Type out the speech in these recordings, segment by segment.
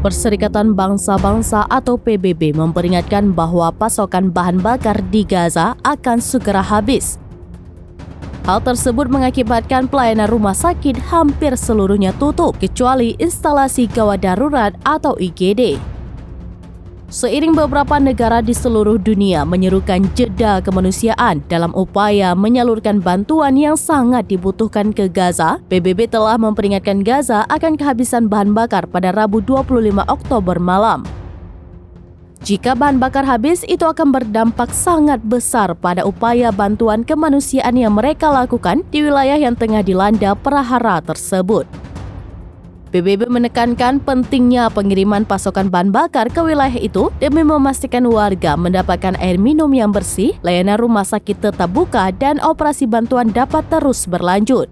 Perserikatan Bangsa-Bangsa atau PBB memperingatkan bahwa pasokan bahan bakar di Gaza akan segera habis. Hal tersebut mengakibatkan pelayanan rumah sakit hampir seluruhnya tutup, kecuali instalasi gawat darurat atau IGD. Seiring beberapa negara di seluruh dunia menyerukan jeda kemanusiaan dalam upaya menyalurkan bantuan yang sangat dibutuhkan ke Gaza, PBB telah memperingatkan Gaza akan kehabisan bahan bakar pada Rabu 25 Oktober malam. Jika bahan bakar habis, itu akan berdampak sangat besar pada upaya bantuan kemanusiaan yang mereka lakukan di wilayah yang tengah dilanda prahara tersebut. PBB menekankan pentingnya pengiriman pasokan bahan bakar ke wilayah itu demi memastikan warga mendapatkan air minum yang bersih, layanan rumah sakit tetap buka, dan operasi bantuan dapat terus berlanjut.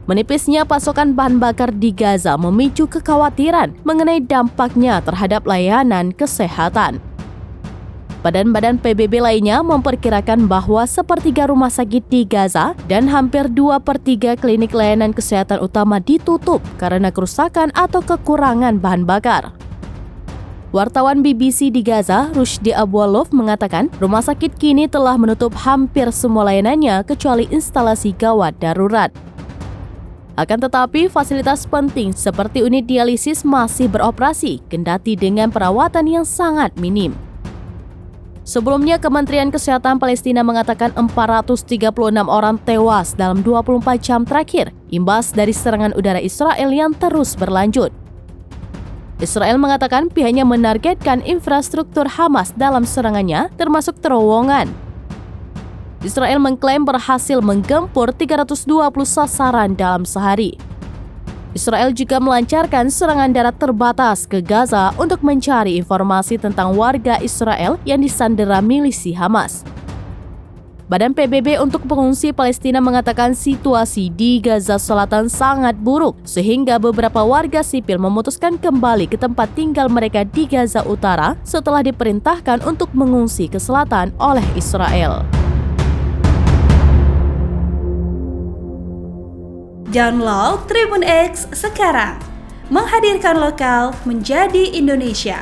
Menipisnya pasokan bahan bakar di Gaza memicu kekhawatiran mengenai dampaknya terhadap layanan kesehatan. Badan-badan PBB lainnya memperkirakan bahwa sepertiga rumah sakit di Gaza dan hampir 2/3 klinik layanan kesehatan utama ditutup karena kerusakan atau kekurangan bahan bakar. Wartawan BBC di Gaza, Rushdie Abualov, mengatakan rumah sakit kini telah menutup hampir semua layanannya kecuali instalasi gawat darurat. Akan tetapi, fasilitas penting seperti unit dialisis masih beroperasi, kendati dengan perawatan yang sangat minim. Sebelumnya, Kementerian Kesehatan Palestina mengatakan 436 orang tewas dalam 24 jam terakhir, imbas dari serangan udara Israel yang terus berlanjut. Israel mengatakan pihaknya menargetkan infrastruktur Hamas dalam serangannya, termasuk terowongan. Israel mengklaim berhasil menggempur 320 sasaran dalam sehari. Israel juga melancarkan serangan darat terbatas ke Gaza untuk mencari informasi tentang warga Israel yang disandera milisi Hamas. Badan PBB untuk pengungsi Palestina mengatakan situasi di Gaza Selatan sangat buruk, sehingga beberapa warga sipil memutuskan kembali ke tempat tinggal mereka di Gaza Utara setelah diperintahkan untuk mengungsi ke selatan oleh Israel. Download Tribun X sekarang, menghadirkan lokal menjadi Indonesia.